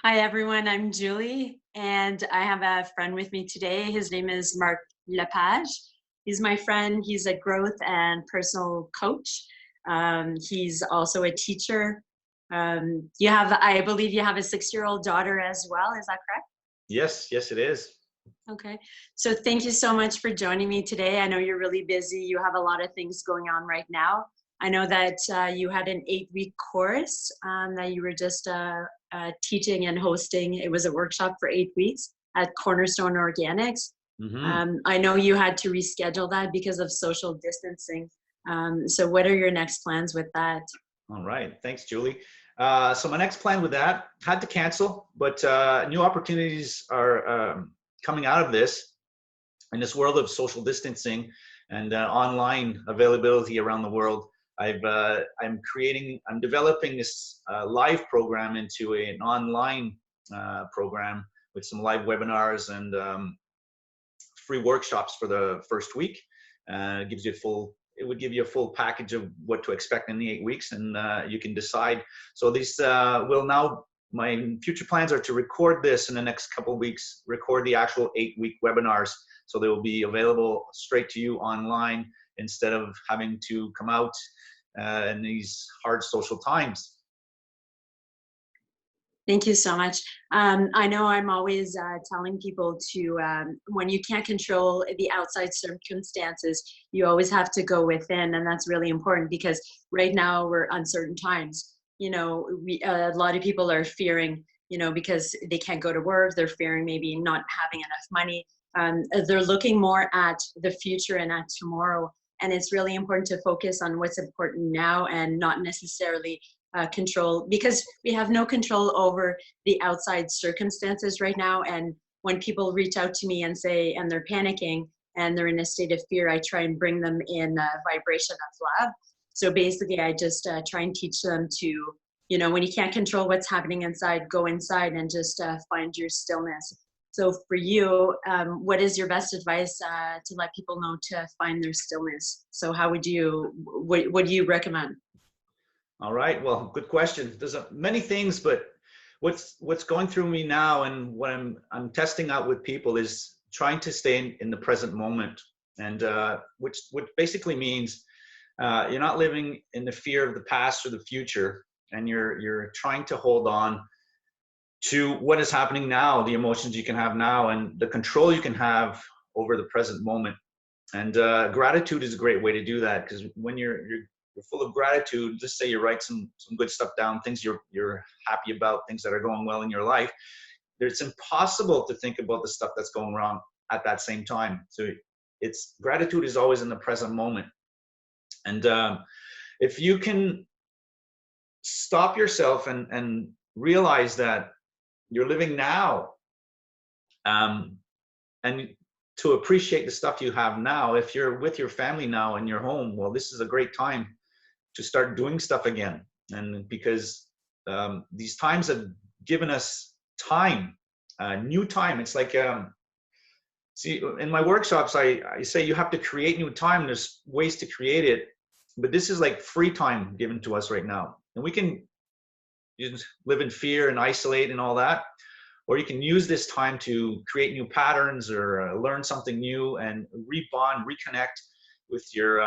Hi, everyone. I'm Julie, and I have a friend with me today. His name is Marc Lepage. He's my friend. He's a growth and personal coach. He's also a teacher. I believe you have a 6-year-old daughter as well. Is that correct? Yes, yes, it is. Okay. So thank you so much for joining me today. I know you're really busy. You have a lot of things going on right now. I know that you had an 8-week course that you were just teaching and hosting. It was a workshop for 8 weeks at Cornerstone Organics. Hmm. I know you had to reschedule that because of social distancing. So what are your next plans with that? All right. Thanks, Julie. So my next plan with that had to cancel, but new opportunities are coming out of this in this world of social distancing and online availability around the world. I'm developing this live program into an online program with some live webinars and free workshops for the first week. It would give you a full package of what to expect in the 8 weeks, and you can decide. So my future plans are to record this in the next couple of weeks, record the actual 8-week webinars. So they will be available straight to you online instead of having to come out in these hard social times. Thank you so much. I know I'm always telling people when you can't control the outside circumstances, you always have to go within. And that's really important because right now we're uncertain times. A lot of people are fearing, because they can't go to work, they're fearing maybe not having enough money. They're looking more at the future and at tomorrow. And it's really important to focus on what's important now and not necessarily control, because we have no control over the outside circumstances right now. And when people reach out to me and they're panicking and they're in a state of fear, I try and bring them in a vibration of love. So basically, I just try and teach them to, when you can't control what's happening inside, go inside and just find your stillness. So for you, what is your best advice to let people know to find their stillness? So what do you recommend? All right. Well, good question. There's many things, but what's going through me now, and what I'm testing out with people, is trying to stay in the present moment, and which basically means you're not living in the fear of the past or the future, and you're trying to hold on to what is happening now, the emotions you can have now, and the control you can have over the present moment. And gratitude is a great way to do that, because when you're full of gratitude, just say you write some good stuff down, things you're happy about, things that are going well in your life. It's impossible to think about the stuff that's going wrong at that same time. So it's gratitude is always in the present moment. And if you can stop yourself and realize that you're living now, um, and to appreciate the stuff you have now. If you're with your family now in your home, well, this is a great time to start doing stuff again. And because these times have given us time, new time. It's like, see, in my workshops, I say you have to create new time. There's ways to create it, but this is like free time given to us right now. And we can just live in fear and isolate and all that, or you can use this time to create new patterns or learn something new and rebond, reconnect with your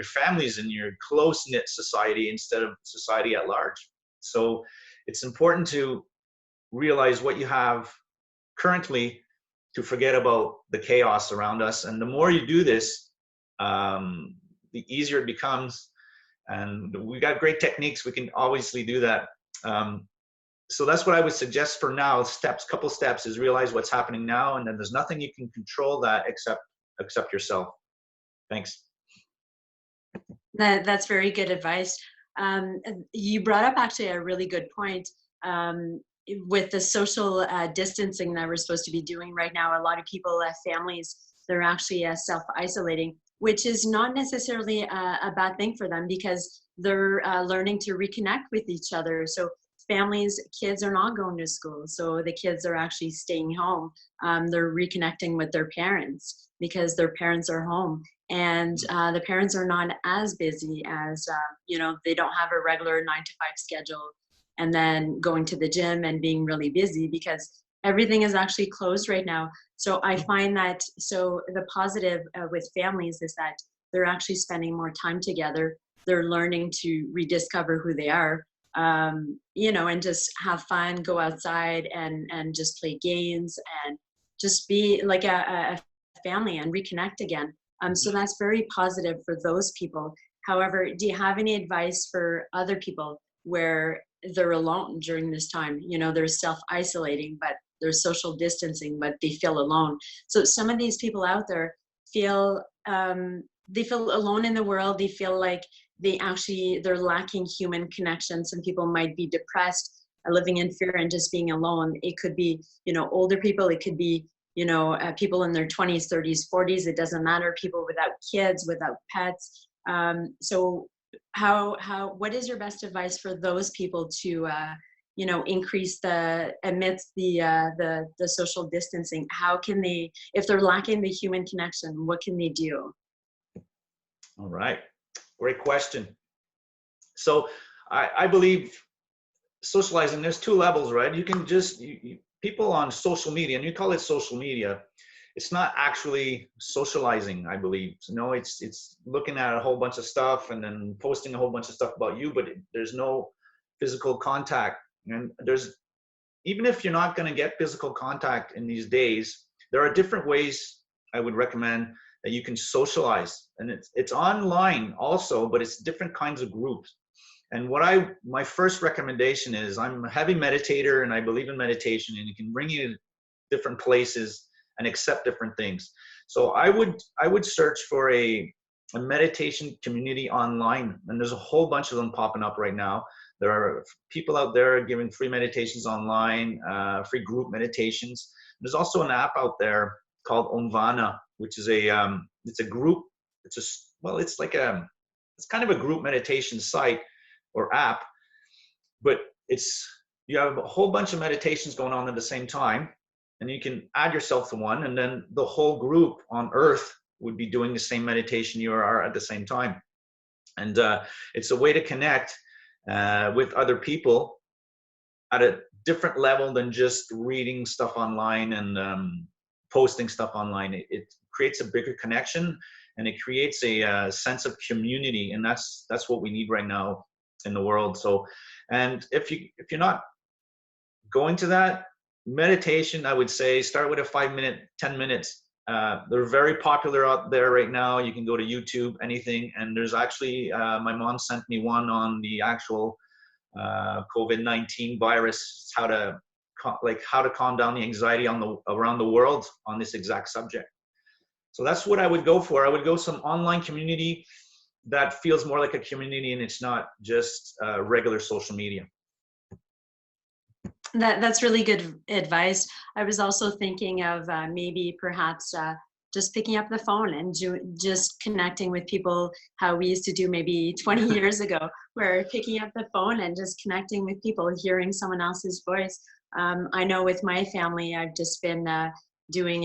families and your close knit society instead of society at large. So it's important to realize what you have currently, to forget about the chaos around us. And the more you do this, the easier it becomes. And we got great techniques. We can obviously do that. So that's what I would suggest for now. Couple steps is realize what's happening now, and then there's nothing you can control that except yourself. Thanks. That's very good advice. You brought up actually a really good point. With the social distancing that we're supposed to be doing right now, a lot of people, families, they're actually self-isolating, which is not necessarily a bad thing for them because they're learning to reconnect with each other. So families, kids are not going to school. So the kids are actually staying home. They're reconnecting with their parents because their parents are home. And the parents are not as busy as, they don't have a regular 9 to 5 schedule. and then going to the gym and being really busy because everything is actually closed right now. So I find that, so the positive with families is that they're actually spending more time together. They're learning to rediscover who they are, you know, and just have fun, go outside and just play games and just be like a family and reconnect again. So that's very positive for those people. However, do you have any advice for other people where they're alone during this time? You know, they're self-isolating, but they're social distancing, but they feel alone. So some of these people out there feel they feel alone in the world. They feel like they're lacking human connection. Some people might be depressed, living in fear and just being alone. It could be, you know, older people. It could be, you know, people in their 20s, 30s, 40s. It doesn't matter. People without kids, without pets. So what is your best advice for those people to, you know, increase amidst the social distancing? How can they, if they're lacking the human connection, what can they do? All right. Great question. So I believe socializing, there's two levels, right? You can just, people on social media, and you call it social media, it's not actually socializing, I believe. No, it's looking at a whole bunch of stuff and then posting a whole bunch of stuff about you, but there's no physical contact. And even if you're not going to get physical contact in these days, there are different ways I would recommend that you can socialize. And it's online also, but it's different kinds of groups. And my first recommendation is, I'm a heavy meditator and I believe in meditation, and it can bring you to different places and accept different things. So I would search for a meditation community online, and there's a whole bunch of them popping up right now. There are people out there giving free meditations online, free group meditations. There's also an app out there called Omvana, which is it's a group. It's kind of a group meditation site or app, but you have a whole bunch of meditations going on at the same time, and you can add yourself to one, and then the whole group on Earth would be doing the same meditation you are at the same time. And it's a way to connect with other people at a different level than just reading stuff online and posting stuff online. It creates a bigger connection, and it creates a sense of community, and that's what we need right now in the world. So, and if you're not going to that, meditation, I would say start with a 5-minute, 10 minutes. They're very popular out there right now. You can go to YouTube, anything. And there's actually, my mom sent me one on the actual COVID-19 virus, how to calm down the anxiety around the world on this exact subject. So that's what I would go for. I would go some online community that feels more like a community, and it's not just regular social media. That's really good advice. I was also thinking of maybe perhaps just picking up the phone and just connecting with people, how we used to do maybe 20 years ago, where picking up the phone and just connecting with people, hearing someone else's voice. I know with my family, I've just been doing,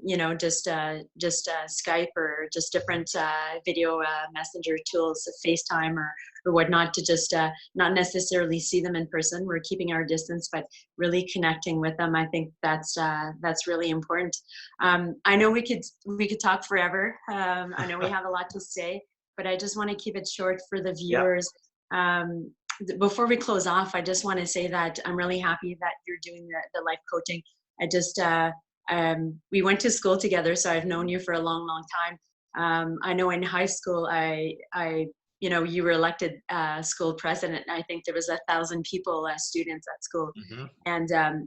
you know, just Skype or just different video messenger tools, FaceTime or whatnot, to just not necessarily see them in person. We're keeping our distance, but really connecting with them. I think that's really important. I know we could talk forever. I know we have a lot to say, but I just want to keep it short for the viewers. Yeah. Before we close off, I just want to say that I'm really happy that you're doing the life coaching. I just we went to school together, so I've known you for a long, long time. I know in high school, you know, you were elected school president. I think there was 1,000 people, students at school. Mm-hmm.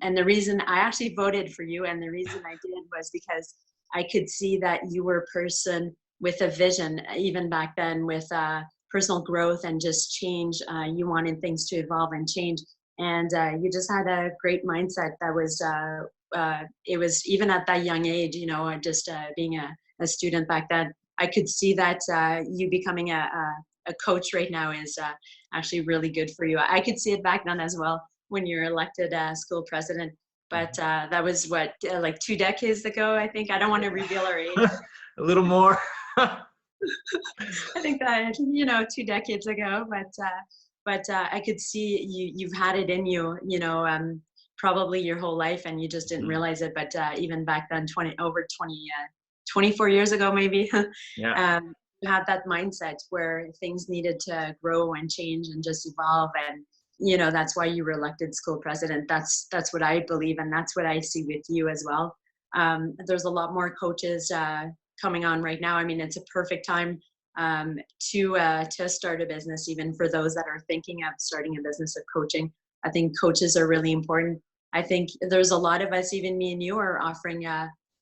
And the reason I actually voted for you, and the reason I did, was because I could see that you were a person with a vision, even back then, with personal growth and just change. You wanted things to evolve and change. And you just had a great mindset that was, it was even at that young age, you know, just being a student back then, I could see that you becoming a coach right now is actually really good for you. I could see it back then as well when you're elected school president. But that was what, like 2 decades ago, I think. I don't want to reveal our age. A little more. I think that, you know, 2 decades ago, but but I could see you've had it in you, probably your whole life, and you just didn't Mhm. realize it. But even back then, 24 years ago, maybe, Yeah. you had that mindset where things needed to grow and change and just evolve. And, that's why you were elected school president. That's what I believe. And that's what I see with you as well. There's a lot more coaches coming on right now. I mean, it's a perfect time to start a business, even for those that are thinking of starting a business of coaching. I think coaches are really important. I think there's a lot of us, even me and you, are offering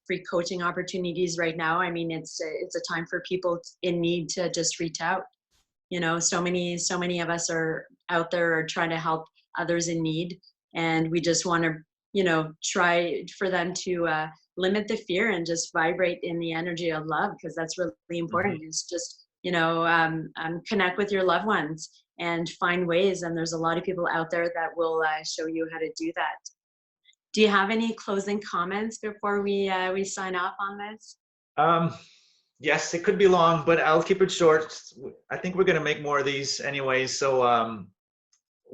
free coaching opportunities right now. I mean, it's a time for people in need to just reach out. So many of us are out there are trying to help others in need, and we just want to, try for them to limit the fear and just vibrate in the energy of love, because that's really Mhm. important. Is just, connect with your loved ones and find ways. And there's a lot of people out there that will show you how to do that. Do you have any closing comments before we sign off on this? Um, yes, it could be long, but I'll keep it short. I think we're going to make more of these anyways. So,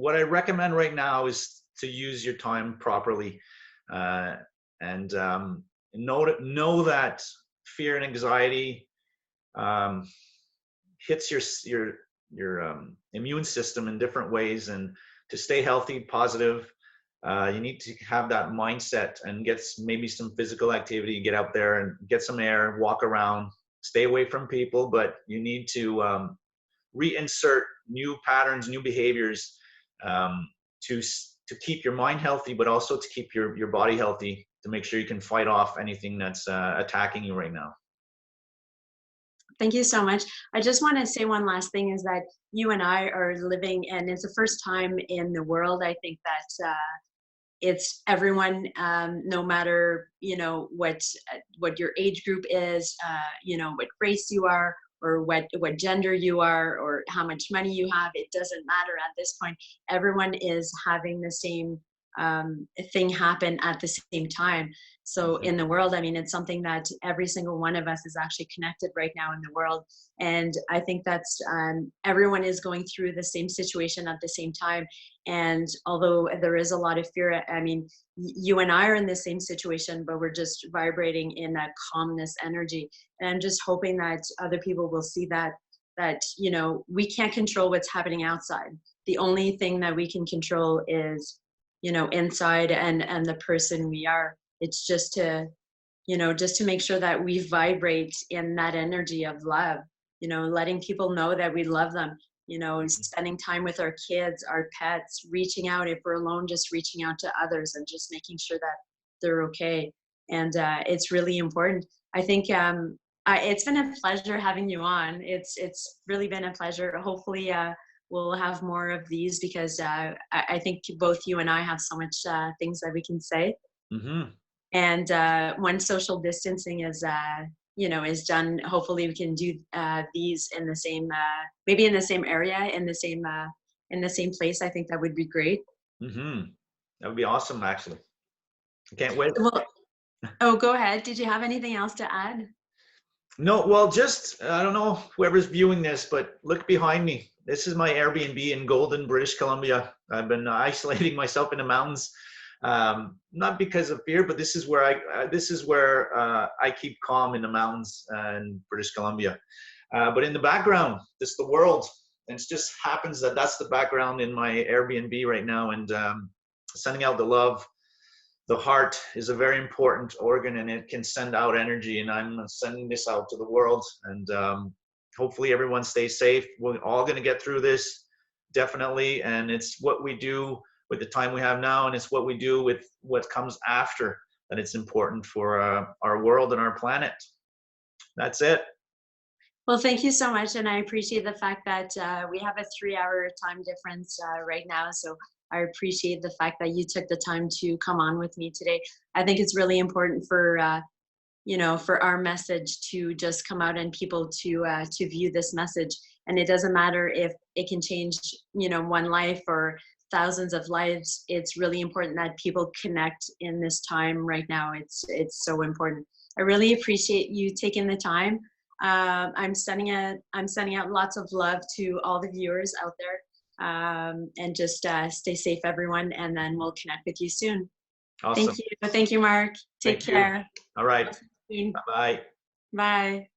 what I recommend right now is to use your time properly, uh, and know that fear and anxiety um, hits your immune system in different ways, and to stay healthy, positive, you need to have that mindset and get maybe some physical activity, get out there and get some air, walk around, stay away from people, but you need to reinsert new patterns, new behaviors, um, to keep your mind healthy, but also to keep your body healthy, to make sure you can fight off anything that's attacking you right now. Thank you so much. I just want to say one last thing is that you and I are living, and it's the first time in the world, I think, that it's everyone, no matter, what your age group is, what race you are, or what gender you are, or how much money you have. It doesn't matter at this point. Everyone is having the same thing happen at the same time. So Mhm. in the world, I mean, it's something that every single one of us is actually connected right now in the world. And I think that's everyone is going through the same situation at the same time. And although there is a lot of fear, I mean, you and I are in the same situation, but we're just vibrating in that calmness energy. And I'm just hoping that other people will see that we can't control what's happening outside. The only thing that we can control is, inside, and the person we are. It's just to make sure that we vibrate in that energy of love, letting people know that we love them, spending time with our kids, our pets, reaching out if we're alone, just reaching out to others and just making sure that they're okay. And it's really important. I think it's been a pleasure having you on. It's really been a pleasure. Hopefully, we'll have more of these, because I think both you and I have so much things that we can say. Mhm. And when social distancing is done, hopefully we can do these in the same, maybe in the same area, in the same place. I think that would be great. Mhm. That would be awesome, actually. I can't wait. Well, oh, go ahead. Did you have anything else to add? No, well, just I don't know whoever's viewing this, but look behind me. This is my Airbnb in Golden, British Columbia. I've been isolating myself in the mountains, not because of fear, but this is where I keep calm in the mountains in British Columbia. But in the background, this is the world, and it just happens that that's the background in my Airbnb right now, and sending out the love. The heart is a very important organ, and it can send out energy, and I'm sending this out to the world, and hopefully everyone stays safe. We're all going to get through this, definitely, and it's what we do with the time we have now, and it's what we do with what comes after, that it's important for our world and our planet. That's it. Well, thank you so much, and I appreciate the fact that we have a 3-hour time difference right now. So I appreciate the fact that you took the time to come on with me today. I think it's really important for our message to just come out, and people to view this message. And it doesn't matter if it can change, one life or thousands of lives. It's really important that people connect in this time right now. It's so important. I really appreciate you taking the time. I'm sending out lots of love to all the viewers out there. and just stay safe, everyone. And then we'll connect with you soon. Awesome. Thank you. Thank you, Mark. Take Thank you. care. All right. Bye-bye. Bye.